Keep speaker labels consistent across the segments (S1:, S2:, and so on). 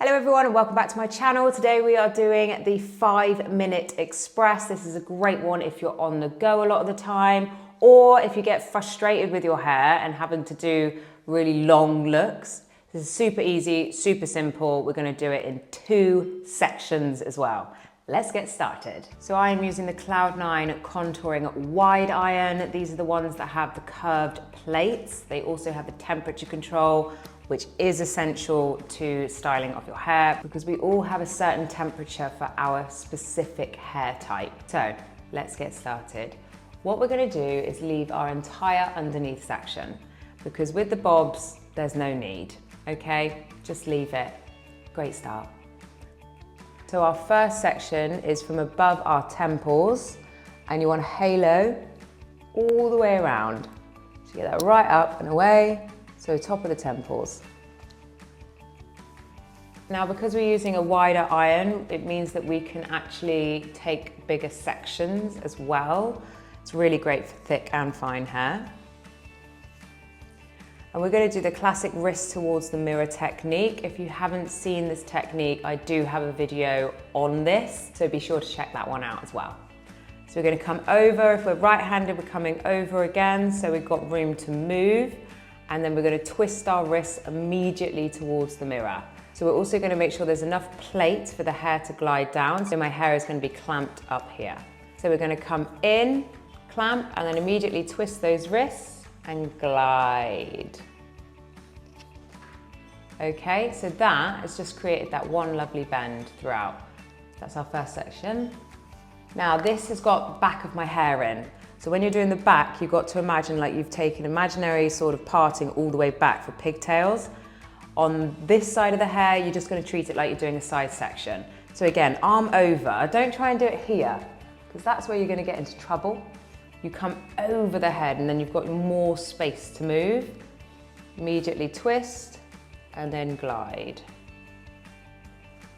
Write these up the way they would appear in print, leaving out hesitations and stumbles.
S1: Hello everyone and welcome back to my channel. Today we are doing the 5-minute express. This is a great one if you're on the go a lot of the time, or if you get frustrated with your hair and having to do really long looks. This is super easy, super simple. We're going to do it in 2 sections as well. Let's get started. So I am using the Cloud9 contouring wide iron. These are the ones that have the curved plates. They also have the temperature control, which is essential to styling of your hair because we all have a certain temperature for our specific hair type. So let's get started. What we're going to do is leave our entire underneath section because with the bobs, there's no need, okay? Just leave it. Great start. So our first section is from above our temples and you want to halo all the way around. So get that right up and away. So top of the temples. Now because we're using a wider iron, it means that we can actually take bigger sections as well. It's really great for thick and fine hair. And we're going to do the classic wrist towards the mirror technique. If you haven't seen this technique, I do have a video on this, so be sure to check that one out as well. So we're going to come over. If we're right-handed, we're coming over again, so we've got room to move. And then we're going to twist our wrists immediately towards the mirror. So we're also going to make sure there's enough plate for the hair to glide down. So my hair is going to be clamped up here. So we're going to come in, clamp, and then immediately twist those wrists and glide. Okay, so that has just created that one lovely bend throughout. That's our first section. Now this has got the back of my hair in. So when you're doing the back, you've got to imagine like you've taken imaginary sort of parting all the way back for pigtails. On this side of the hair, you're just going to treat it like you're doing a side section. So again, arm over. Don't try and do it here, because that's where you're going to get into trouble. You come over the head and then you've got more space to move. Immediately twist and then glide.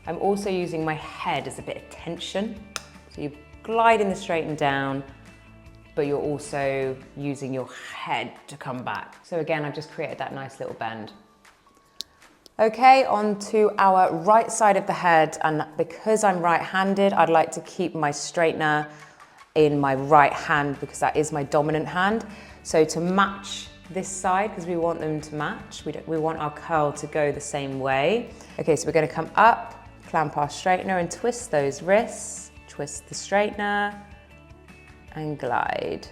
S1: I'm also using my head as a bit of tension. So you glide in the straight and down, but you're also using your head to come back. So again, I've just created that nice little bend. Okay, on to our right side of the head, and because I'm right-handed, I'd like to keep my straightener in my right hand because that is my dominant hand. So to match this side, because we want them to match, we want our curl to go the same way. Okay, so we're going to come up, clamp our straightener and twist those wrists, twist the straightener, and glide.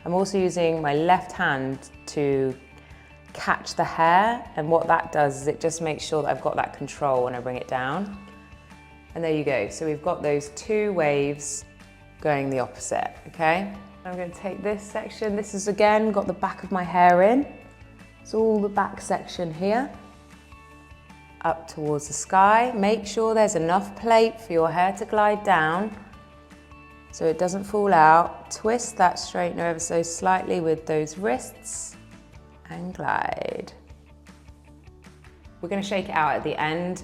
S1: I'm also using my left hand to catch the hair, and what that does is it just makes sure that I've got that control when I bring it down. And there you go. So we've got those 2 waves going the opposite, okay? I'm going to take this section. This is again got the back of my hair in. It's all the back section here. Up towards the sky. Make sure there's enough plate for your hair to glide down so it doesn't fall out. Twist that straightener ever so slightly with those wrists and glide. We're going to shake it out at the end.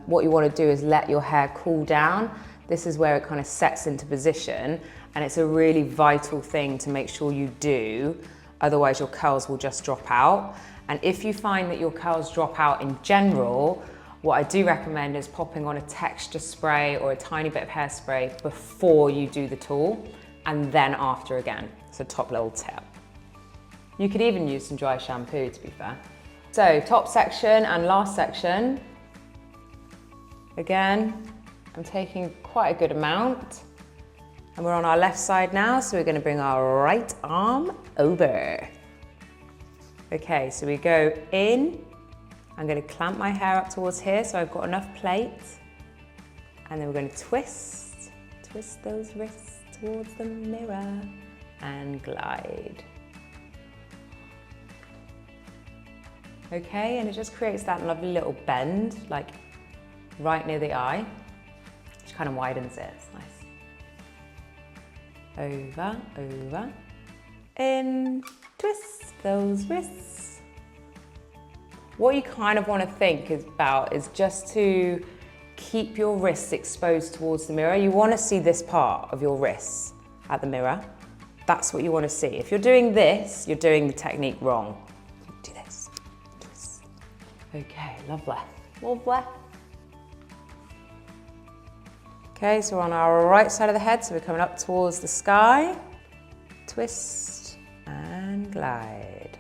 S1: What you want to do is let your hair cool down. This is where it kind of sets into position, and it's a really vital thing to make sure you do, otherwise your curls will just drop out. And if you find that your curls drop out in general, what I do recommend is popping on a texture spray or a tiny bit of hairspray before you do the tool, and then after again. It's a top little tip. You could even use some dry shampoo, to be fair. So top section and last section. Again, I'm taking quite a good amount. And we're on our left side now, so we're going to bring our right arm over. Okay, so we go in. I'm going to clamp my hair up towards here so I've got enough plate. And then we're going to twist those wrists towards the mirror and glide. Okay, and it just creates that lovely little bend, like right near the eye, which kind of widens it. It's nice. Over, over, in, twist those wrists. What you kind of want to think about is just to keep your wrists exposed towards the mirror. You want to see this part of your wrists at the mirror. That's what you want to see. If you're doing this, you're doing the technique wrong. Do this. Twist. Okay, lovely. Lovely. Okay, so we're on our right side of the head, so we're coming up towards the sky. Twist and glide.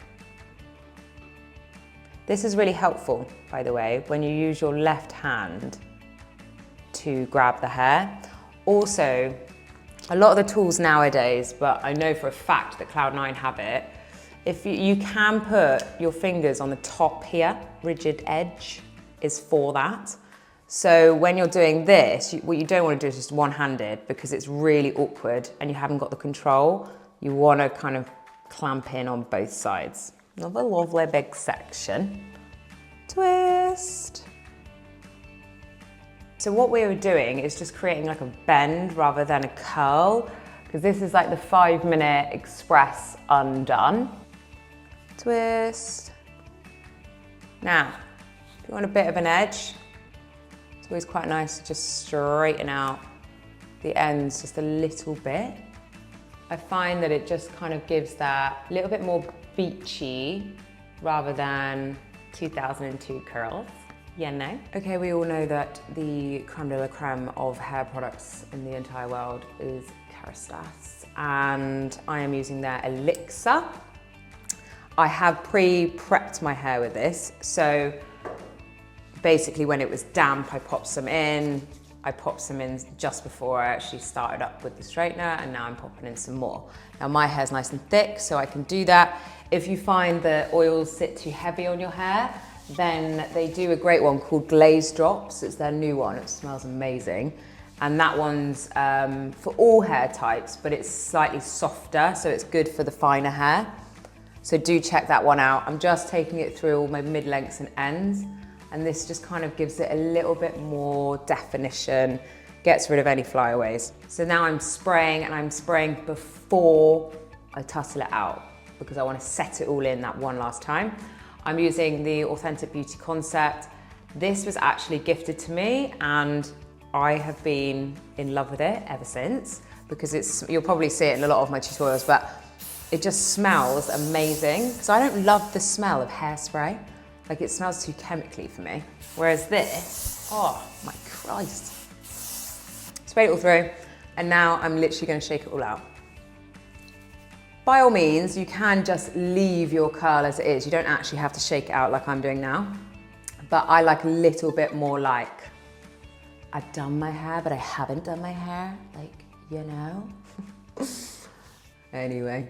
S1: This is really helpful, by the way, when you use your left hand to grab the hair. Also, a lot of the tools nowadays, but I know for a fact that Cloud9 have it, if you can put your fingers on the top here, rigid edge is for that. So when you're doing this, what you don't want to do is just one-handed because it's really awkward and you haven't got the control. You want to kind of clamp in on both sides. Another lovely big section. Twist. So what we were doing is just creating like a bend rather than a curl, because this is like the 5-minute express undone. Twist. Now, if you want a bit of an edge, it's always quite nice to just straighten out the ends just a little bit. I find that it just kind of gives that little bit more beachy rather than 2002 curls, you know? Okay, we all know that the creme de la creme of hair products in the entire world is Hairstyles, and I am using their Elixir. I have pre-prepped my hair with this, so basically when it was damp, I popped some in. I popped some in just before I actually started up with the straightener, and now I'm popping in some more. Now my hair's nice and thick, so I can do that. If you find the oils sit too heavy on your hair, then they do a great one called Glaze Drops. It's their new one, it smells amazing. And that one's for all hair types, but it's slightly softer, so it's good for the finer hair. So do check that one out. I'm just taking it through all my mid-lengths and ends, and this just kind of gives it a little bit more definition, gets rid of any flyaways. So now I'm spraying, and I'm spraying before I tussle it out because I want to set it all in that one last time. I'm using the Authentic Beauty Concept. This was actually gifted to me, and I have been in love with it ever since, because you'll probably see it in a lot of my tutorials, but it just smells amazing. So I don't love the smell of hairspray. Like, it smells too chemically for me. Whereas this, oh my Christ. Spray it all through, and now I'm literally gonna shake it all out. By all means, you can just leave your curl as it is. You don't actually have to shake it out like I'm doing now. But I like a little bit more like, I've done my hair, but I haven't done my hair. Like, you know? Anyway.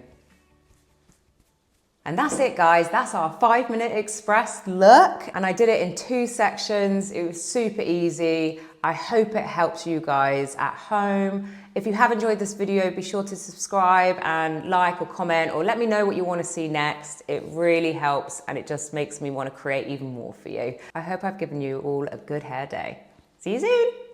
S1: And that's it, guys. That's our 5-minute express look. And I did it in 2 sections. It was super easy. I hope it helps you guys at home. If you have enjoyed this video, be sure to subscribe and like or comment, or let me know what you want to see next. It really helps, and it just makes me want to create even more for you. I hope I've given you all a good hair day. See you soon.